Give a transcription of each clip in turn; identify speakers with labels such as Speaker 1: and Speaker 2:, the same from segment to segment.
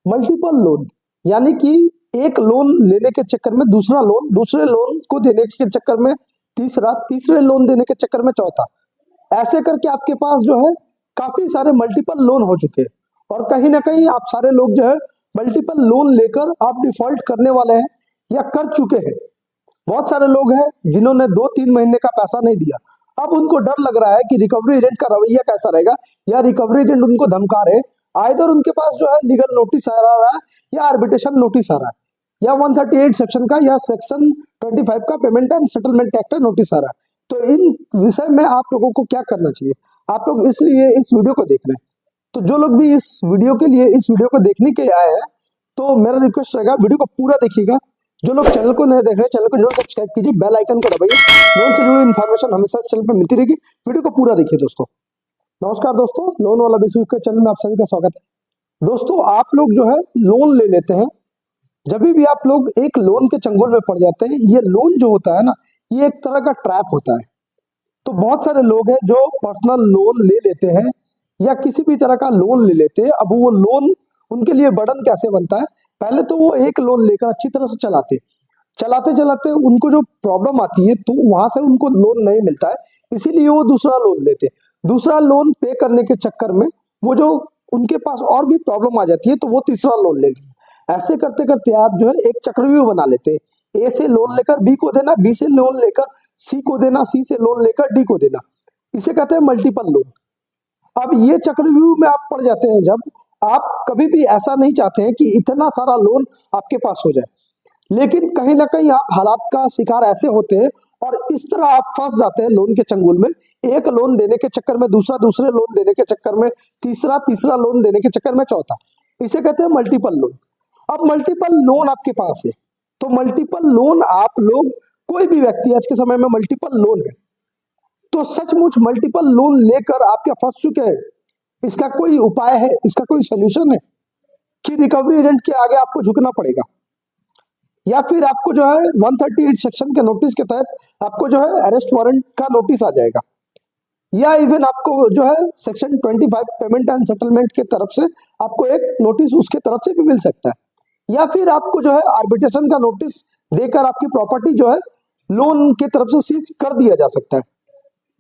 Speaker 1: Multiple loan यानी कि एक लोन लेने के चक्कर में दूसरा लोन, दूसरे लोन को देने के चक्कर में तीसरा, तीसरे लोन देने के चक्कर में चौथा, ऐसे करके आपके पास जो है काफी सारे मल्टीपल लोन हो चुके हैं। और कहीं ना कहीं आप सारे लोग जो है मल्टीपल लोन लेकर आप डिफॉल्ट करने वाले हैं या कर चुके हैं। बहुत सारे लोग हैं जिन्होंने 2-3 महीने का पैसा नहीं दिया। अब उनको डर लग रहा है कि रिकवरी एजेंट का रवैया कैसा रहेगा, या रिकवरी एजेंट उनको धमका रहे, आइदर उनके पास जो है लीगल नोटिस आ रहा है या आर्बिट्रेशन नोटिस आ रहा है या 138 सेक्शन का या सेक्शन 25 का पेमेंट एंड सेटलमेंट एक्ट का नोटिस आ रहा है। तो इन विषय में आप लोगों को क्या करना चाहिए, आप लोग इसलिए इस वीडियो को देख रहे हैं। तो जो लोग भी इस वीडियो के लिए इस वीडियो को देखने के आए हैं, तो मेरा रिक्वेस्ट रहेगा वीडियो को पूरा देखिएगा। जो लोग चैनल को नहीं देख रहे, चैनल को जरूर सब्सक्राइब कीजिए, बेल आइकन को दबाइए, लोन से जुड़ी इन्फॉर्मेशन हमेशा चैनल पर मिलती रहेगी। वीडियो को पूरा देखिए दोस्तों। नमस्कार दोस्तों, लोन वाला बिजनेस के चैनल में आप सभी का स्वागत है। दोस्तों, आप लोग जो है लोन ले लेते हैं, जब भी आप लोग एक लोन के चंगुल में पड़ जाते हैं, ये लोन जो होता है ना, ये एक तरह का ट्रैप होता है। तो बहुत सारे लोग हैं जो पर्सनल लोन ले लेते हैं या किसी भी तरह का लोन ले लेते हैं। अब वो लोन उनके लिए बर्डन कैसे बनता है, पहले तो वो एक लोन लेकर अच्छी तरह से चलाते चलाते उनको जो प्रॉब्लम आती है तो वहां से उनको लोन नहीं मिलता है, इसीलिए वो दूसरा लोन लेते हैं। दूसरा लोन पे करने के चक्कर में वो जो उनके पास और भी प्रॉब्लम आ जाती है तो वो तीसरा लोन लेते हैं। ऐसे करते करते आप जो है एक चक्रव्यूह बना लेते हैं। ए से लोन लेकर बी को देना, बी से लोन लेकर सी को देना, सी से लोन लेकर डी को देना, इसे कहते हैं मल्टीपल लोन। अब ये चक्रव्यूह में आप पड़ जाते हैं जब आप कभी भी ऐसा नहीं चाहते हैं कि इतना सारा लोन आपके पास हो जाए, लेकिन कहीं ना कहीं आप हालात का शिकार ऐसे होते हैं और इस तरह आप फंस जाते हैं लोन के चंगुल में। एक लोन देने के चक्कर में दूसरा, दूसरे लोन देने के चक्कर में तीसरा, तीसरा लोन देने के चक्कर में चौथा, इसे कहते हैं मल्टीपल लोन। अब मल्टीपल लोन आपके पास है, तो मल्टीपल लोन आप लोग, कोई भी व्यक्ति आज के समय में मल्टीपल लोन है, तो सचमुच मल्टीपल लोन लेकर आप क्या फंस चुके हैं? इसका कोई उपाय है, इसका कोई सोल्यूशन है कि रिकवरी एजेंट के आगे आपको झुकना पड़ेगा, या फिर आपको जो है 138 सेक्शन के नोटिस के तहत आपको जो है अरेस्ट वारंट का नोटिस आ जाएगा, या इवन आपको जो है सेक्शन 25 पेमेंट एंड सेटलमेंट के तरफ से आपको एक नोटिस उसके तरफ से भी मिल सकता है, या फिर आपको जो है आर्बिट्रेशन का नोटिस देकर आपकी प्रॉपर्टी जो है लोन के तरफ से सीज कर दिया जा सकता है।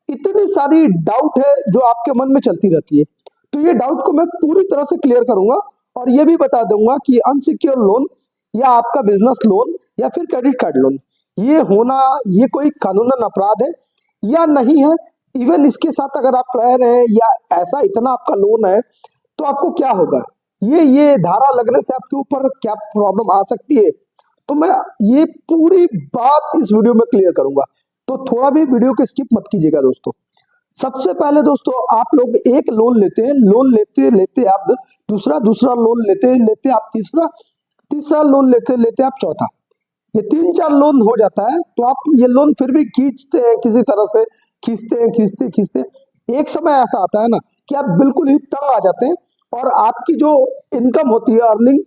Speaker 1: इतनी सारी डाउट है जो आपके मन में चलती रहती है, तो ये डाउट को मैं पूरी तरह से क्लियर करूंगा और ये भी बता दूंगा कि अनसिक्योर लोन या आपका बिजनेस लोन या फिर क्रेडिट कार्ड लोन ये होना, ये कोई कानूनन अपराध है या नहीं है। इवन इसके साथ अगर आप रह रहे हैं या ऐसा इतना आपका लोन है तो आपको क्या होगा, ये धारा लगने से आपके ऊपर क्या प्रॉब्लम आ सकती है, तो मैं ये पूरी बात इस वीडियो में क्लियर करूंगा। तो थोड़ा भी वीडियो को स्किप मत कीजिएगा दोस्तों। सबसे पहले दोस्तों, आप लोग एक लोन लेते हैं, लोन लेते लेते आप दूसरा, दूसरा लोन लेते लेते आप तीसरा, तीसरा लोन लेते लेते आप चौथा, ये 3-4 लोन हो जाता है। तो आप ये लोन फिर भी खींचते हैं, किसी तरह से खींचते एक समय ऐसा आता है ना कि आप बिल्कुल ही तंग आ जाते हैं और आपकी जो इनकम होती है, अर्निंग,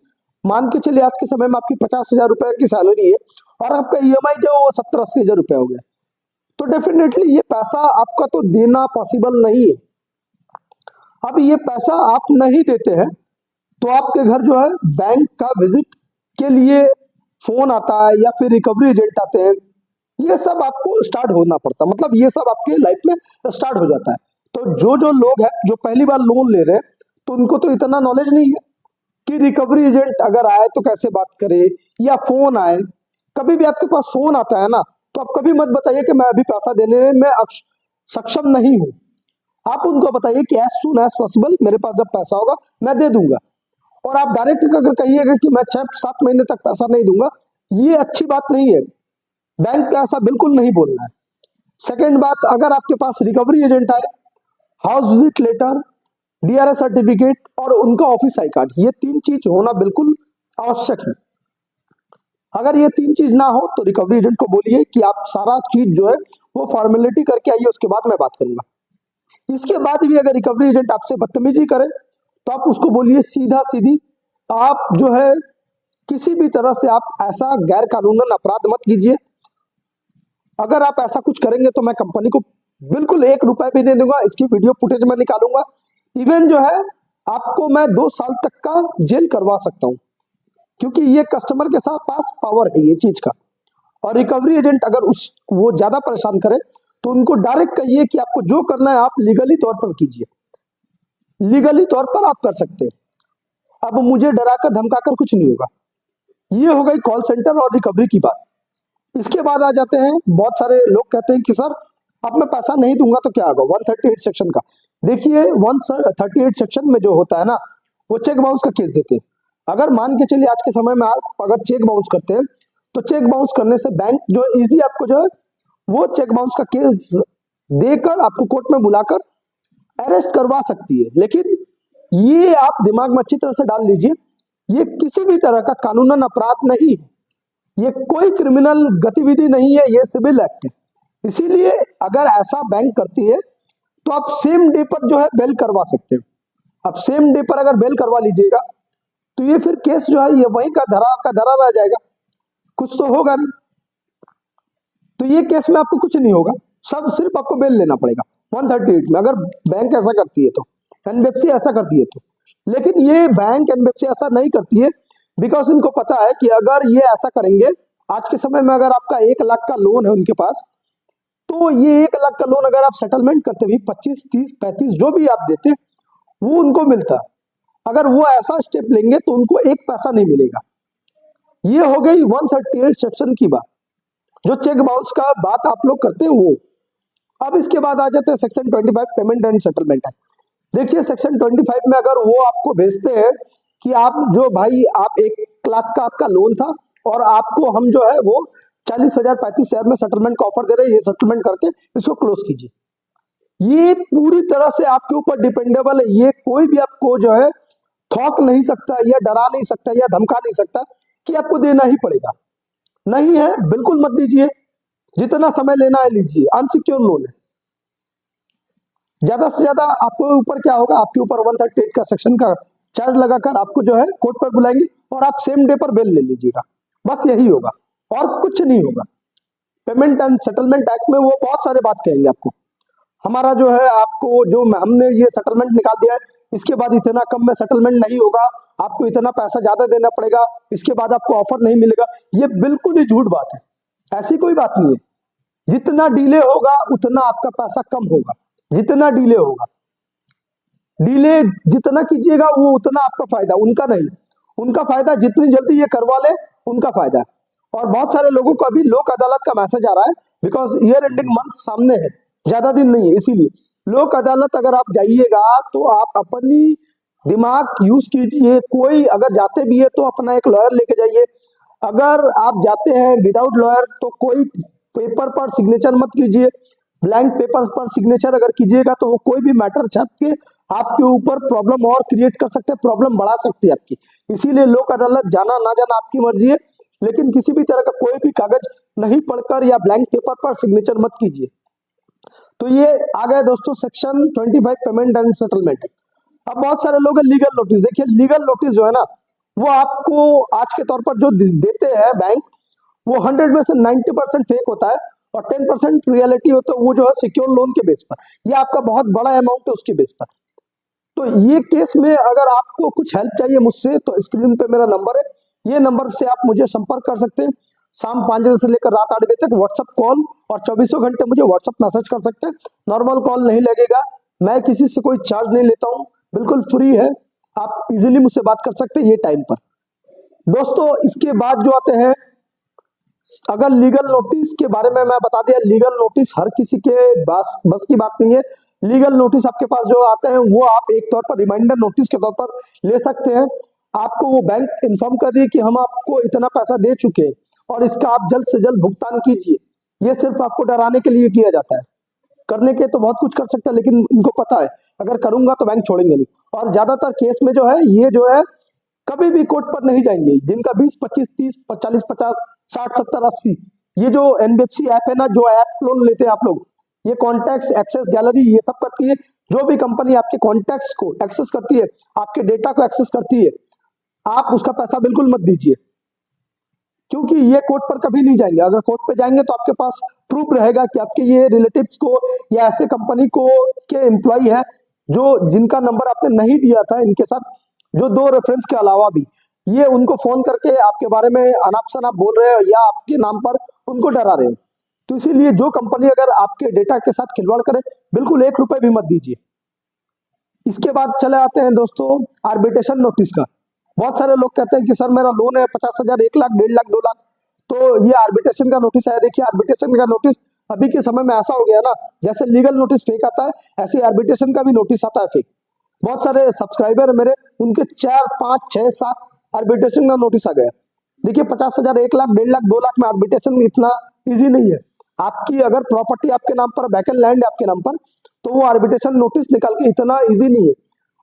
Speaker 1: मान के चलिए आज के समय में आपकी 50,000 रुपए की सैलरी है और आपका ईएमआई जो 70-80 हजार रुपए हो गया, तो डेफिनेटली ये पैसा आपका तो देना पॉसिबल नहीं है। अब ये पैसा आप नहीं देते हैं तो आपके घर जो है बैंक का विजिट के लिए फोन आता है या फिर रिकवरी एजेंट आते हैं, ये सब आपको स्टार्ट होना पड़ता है, मतलब ये सब आपके लाइफ में स्टार्ट हो जाता है। तो जो लोग हैं जो पहली बार लोन ले रहे हैं तो उनको तो इतना नॉलेज नहीं है कि रिकवरी एजेंट अगर आए तो कैसे बात करे या फोन आए। कभी भी आपके पास फोन आता है ना, तो आप कभी मत बताइए कि मैं अभी पैसा देने में सक्षम नहीं हूं। आप उनको बताइए कि एज सुन एज पॉसिबल मेरे पास जब पैसा होगा मैं दे दूंगा। और आप डायरेक्ट अगर कहिएगा कि मैं 6-7 महीने तक पैसा नहीं दूंगा, ये अच्छी बात नहीं है। बैंक पे ऐसा बिल्कुल नहीं बोलना है। सेकेंड बात, अगर आपके पास रिकवरी एजेंट आए, house visit letter, DRS certificate और उनका ऑफिस आई कार्ड, ये 3 चीज होना बिल्कुल आवश्यक है। अगर ये 3 चीज ना हो तो रिकवरी एजेंट को बोलिए कि आप सारा चीज जो है वो फॉर्मेलिटी करके आइए, उसके बाद मैं बात करूंगा। इसके बाद भी अगर रिकवरी एजेंट आपसे बदतमीजी करे तो आप उसको बोलिए सीधा सीधी, आप जो है किसी भी तरह से आप ऐसा गैर कानूनन अपराध मत कीजिए। अगर आप ऐसा कुछ करेंगे तो मैं कंपनी को बिल्कुल 1 रुपए भी दे दूंगा, इसकी वीडियो फुटेज में निकालूंगा। इवन जो है आपको मैं 2 साल तक का जेल करवा सकता हूं, क्योंकि ये कस्टमर के साथ पास पावर है ये चीज का। और रिकवरी एजेंट अगर उस वो ज्यादा परेशान करे तो उनको डायरेक्ट कहिए कि आपको जो करना है आप लीगली तौर पर कीजिए, लीगली तौर पर आप कर सकते हैं। अब मुझे डराकर धमकाकर कुछ नहीं होगा। ये हो गई कॉल सेंटर और रिकवरी की बात। इसके बाद आ जाते हैं, बहुत सारे लोग कहते हैं कि सर अब मैं पैसा नहीं दूंगा तो क्या होगा 138 सेक्शन का। देखिए 138 सेक्शन में जो होता है ना, वो चेक बाउंस का केस देते हैं। अगर मान के चलिए आज के समय में आप अगर चेक बाउंस करते हैं तो चेक बाउंस करने से बैंक जो इजी आपको जो है वो चेक बाउंस का केस देकर आपको कोर्ट में बुलाकर अरेस्ट करवा सकती है। लेकिन ये आप दिमाग में अच्छी तरह से डाल लीजिए, ये किसी भी तरह का कानूनन अपराध नहीं है, ये कोई क्रिमिनल गतिविधि नहीं है, ये सिविल एक्ट है। इसीलिए अगर ऐसा बैंक करती है तो आप सेम डे पर जो है बेल करवा सकते हैं। अब सेम डे पर अगर बेल करवा लीजिएगा तो ये फिर केस जो है ये वहीं का धरा रह जाएगा, कुछ तो होगा नहीं। तो ये केस में आपको कुछ नहीं होगा, सब सिर्फ आपको बेल लेना पड़ेगा 138 में, अगर बैंक ऐसा करती है तो, एनबीएफसी ऐसा करती है तो। लेकिन ये बैंक एनबीएफसी ऐसा नहीं करती है, बिकॉज इनको पता है कि अगर ये ऐसा करेंगे, आज के समय में अगर आपका 1 लाख का लोन है उनके पास, तो ये 1 लाख का लोन अगर आप सेटलमेंट करते भी 25, 30, 35 जो भी आप देते वो उनको मिलता है। अगर वो ऐसा स्टेप लेंगे तो उनको एक पैसा नहीं मिलेगा। ये हो गई 138 सेक्शन की बात, जो चेक बाउंस का बात आप लोग करते हैं वो। अब इसके बाद आ जाते हैं section 25 payment and settlement act. देखिए सेक्शन 25 में अगर वो आपको भेजते हैं कि आप जो भाई आप 1 लाख का आपका लोन था और आपको हम जो है वो 40,000 35,000 में सेटलमेंट का ऑफर दे रहे हैं, ये सेटलमेंट करके इसको क्लोज कीजिए। ये पूरी तरह से आपके ऊपर डिपेंडेबल है, ये कोई भी आपको जो है थोक नहीं सकता या डरा नहीं सकता या धमका नहीं सकता कि आपको देना ही पड़ेगा। नहीं है बिल्कुल मत दीजिए, जितना समय लेना है लीजिए, अनसिक्योर लोन है। ज्यादा से ज्यादा आपके ऊपर क्या होगा, आपके ऊपर 138 का सेक्शन का चार्ज लगाकर आपको जो है कोर्ट पर बुलाएंगे और आप सेम डे पर बेल ले लीजिएगा, बस यही होगा और कुछ नहीं होगा। पेमेंट एंड सेटलमेंट एक्ट में वो बहुत सारे बात कहेंगे आपको, हमारा जो है आपको जो हमने ये सेटलमेंट निकाल दिया है, इसके बाद इतना कम में सेटलमेंट नहीं होगा, आपको इतना पैसा ज्यादा देना पड़ेगा, इसके बाद आपको ऑफर नहीं मिलेगा। ये बिल्कुल ही झूठ बात है, ऐसी कोई बात नहीं है। जितना डिले होगा उतना आपका पैसा कम होगा, जितना डिले होगा, डिले जितना कीजिएगा वो उतना आपका फायदा, उनका नहीं। उनका फायदा जितनी जल्दी ये करवा ले उनका फायदा है। और बहुत सारे लोगों को अभी लोक अदालत का मैसेज आ रहा है, बिकॉज ईयर एंडिंग मंथ सामने है, ज्यादा दिन नहीं है, इसीलिए लोक अदालत अगर आप जाइएगा तो आप अपनी दिमाग यूज कीजिए। कोई अगर जाते भी है तो अपना एक लॉयर लेके जाइए। अगर आप जाते हैं विदाउट लॉयर तो कोई पेपर पर सिग्नेचर मत कीजिए, ब्लैंक पेपर पर सिग्नेचर अगर कीजिएगा तो वो कोई भी मैटर छाप के आपके ऊपर प्रॉब्लम और क्रिएट कर सकते हैं, प्रॉब्लम बढ़ा सकती है आपकी। इसीलिए लोक अदालत जाना ना जाना आपकी मर्जी है, लेकिन किसी भी तरह का कोई भी कागज नहीं पढ़कर या ब्लैंक पेपर पर सिग्नेचर मत कीजिए। तो ये आ गए दोस्तों सेक्शन 25 पेमेंट एंड सेटलमेंट। अब बहुत सारे लोग लीगल नोटिस, देखिए लीगल नोटिस जो है ना वो आपको आज के तौर पर जो देते हैं बैंक, वो 100 में से 90% फेक होता है और 10% रियलिटी होता है, वो जो है सिक्योर लोन के बेस पर या आपका बहुत बड़ा अमाउंट है उसके बेस पर। तो ये केस में अगर आपको कुछ हेल्प चाहिए मुझसे तो स्क्रीन पे मेरा नंबर है, ये नंबर से आप मुझे संपर्क कर सकते हैं। शाम 5 बजे से लेकर रात 8 बजे तक व्हाट्सअप कॉल और 24 घंटे मुझे व्हाट्सअप मैसेज कर सकते हैं। नॉर्मल कॉल नहीं लगेगा, मैं किसी से कोई चार्ज नहीं लेता हूँ, बिल्कुल फ्री है, आप इजीली मुझसे बात कर सकते हैं ये टाइम पर। दोस्तों इसके बाद जो आते हैं, अगर लीगल नोटिस के बारे में मैं बता दिया, लीगल नोटिस हर किसी के बस की बात नहीं है। लीगल नोटिस आपके पास जो आते हैं वो आप एक तौर पर रिमाइंडर नोटिस के तौर पर ले सकते हैं। आपको वो बैंक इन्फॉर्म कर रही है कि हम आपको इतना पैसा दे चुके हैं और इसका आप जल्द से जल्द भुगतान कीजिए। ये सिर्फ आपको डराने के लिए किया जाता है, करने के तो बहुत कुछ कर सकता है, लेकिन इनको पता है अगर करूंगा तो बैंक छोड़ेंगे नहीं। और ज्यादातर केस में जो है ये जो है कभी भी कोर्ट पर नहीं जाएंगे, जिनका 20, 25, 30, 40, 50, 60, 70, 80, ये जो एनबीएफसी ऐप है ना, जो ऐप लोन लेते हैं आप लोग, ये कॉन्टैक्ट्स, एक्सेस गैलरी, ये सब करती है। जो भी कंपनी आपके कॉन्टैक्ट्स को एक्सेस करती है, आपके डेटा को एक्सेस करती है, आप उसका पैसा बिल्कुल मत दीजिए, क्योंकि ये कोर्ट पर कभी नहीं जाएंगे। अगर कोर्ट पे जाएंगे तो आपके पास प्रूफ रहेगा कि आपके ये रिलेटिव्स को या ऐसे कंपनी को के एम्प्लॉय है जो जिनका नंबर आपने नहीं दिया था इनके साथ, जो 2 रेफरेंस के अलावा भी ये उनको फोन करके आपके बारे में अनाप शनाप बोल रहे हो या आपके नाम पर उनको डरा रहे हो। तो इसीलिए जो कंपनी अगर आपके डेटा के साथ खिलवाड़ करे, बिल्कुल 1 रुपए भी मत दीजिए। इसके बाद चले आते हैं दोस्तों आर्बिट्रेशन नोटिस का। बहुत सारे लोग कहते हैं कि सर मेरा लोन है 50,000, 1 लाख, 1.5 लाख, 2 लाख, तो ये आर्बिट्रेशन का नोटिस आया। देखिए आर्बिट्रेशन का नोटिस अभी के समय में ऐसा हो गया ना, जैसे लीगल नोटिस फेक आता है, ऐसे आर्बिट्रेशन का भी नोटिस आता है फेक। बहुत सारे सब्सक्राइबर है मेरे, उनके 4, 5, 6, 7 आर्बिट्रेशन का नोटिस आ गया। देखिए 50,000, 1 लाख, 1.5 लाख, 2 लाख में आर्बिट्रेशन इतना इजी नहीं है। आपकी अगर प्रॉपर्टी आपके नाम पर, वैकेंट लैंड है आपके नाम पर, तो वो आर्बिट्रेशन नोटिस निकाल के इतना इजी नहीं है।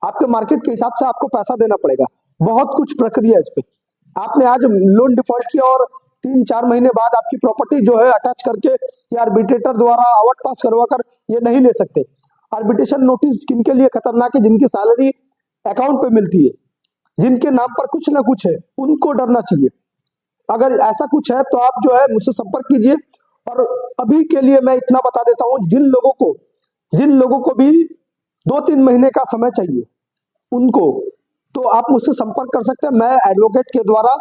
Speaker 1: आपके मार्केट के हिसाब से आपको पैसा देना पड़ेगा, बहुत कुछ प्रक्रिया है इस पे। आपने आज लोन डिफॉल्ट किया और 3-4 महीने बाद आपकी प्रॉपर्टी जो है अटैच करके या आर्बिट्रेटर द्वारा अवार्ड पास करवा कर ये नहीं ले सकते। आर्बिट्रेशन नोटिस किनके लिए खतरनाक है? जिनकी सैलरी अकाउंट पे मिलती है, जिनके नाम पर कुछ ना कुछ है, उनको डरना चाहिए। अगर ऐसा कुछ है तो आप जो है मुझसे संपर्क कीजिए। और अभी के लिए मैं इतना बता देता हूं, जिन लोगों को भी 2-3 महीने का समय चाहिए उनको, तो आप मुझसे संपर्क कर सकते हैं। मैं एडवोकेट के द्वारा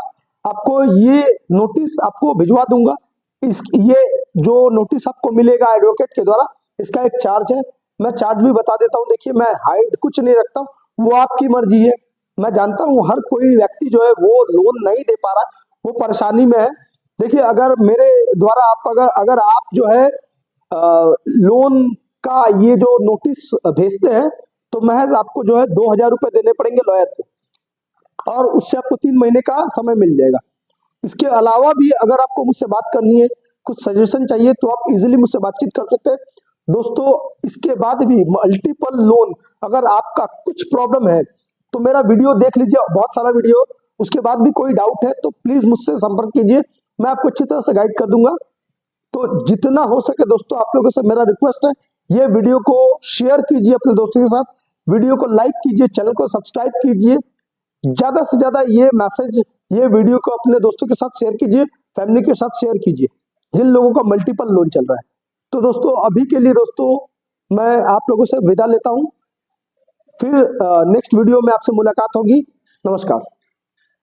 Speaker 1: आपको ये नोटिस आपको भिजवा दूंगा। ये जो नोटिस आपको मिलेगा एडवोकेट के द्वारा, इसका एक चार्ज है। मैं चार्ज भी बता देता हूं। देखिए मैं हाइड कुछ नहीं रखता हूं, वो आपकी मर्जी है। मैं जानता हूं हर कोई व्यक्ति जो है वो लोन नहीं दे पा रहा, वो परेशानी में है। देखिए अगर मेरे द्वारा आप अगर आप जो है लोन का ये जो नोटिस भेजते हैं, तो महज आपको जो है 2,000 रुपए देने पड़ेंगे लॉयर को, और उससे आपको 3 महीने का समय मिल जाएगा। इसके अलावा भी अगर आपको मुझसे बात करनी है, कुछ सजेशन चाहिए, तो आप इजीली मुझसे बातचीत कर सकते हैं। दोस्तों इसके बाद भी मल्टीपल लोन, अगर आपका कुछ प्रॉब्लम है तो मेरा वीडियो देख लीजिए, बहुत सारा वीडियो। उसके बाद भी कोई डाउट है तो प्लीज मुझसे संपर्क कीजिए, मैं आपको अच्छी तरह से गाइड कर दूंगा। तो जितना हो सके दोस्तों आप लोगों से मेरा रिक्वेस्ट है, ये वीडियो को शेयर कीजिए अपने दोस्तों के साथ, वीडियो को लाइक कीजिए, चैनल को सब्सक्राइब कीजिए। ज्यादा से ज्यादा ये मैसेज, ये वीडियो को अपने दोस्तों के साथ शेयर कीजिए, फैमिली के साथ शेयर कीजिए जिन लोगों का मल्टीपल लोन चल रहा है। तो दोस्तों अभी के लिए दोस्तों मैं आप लोगों से विदा लेता हूं, फिर नेक्स्ट वीडियो में आपसे मुलाकात होगी। नमस्कार।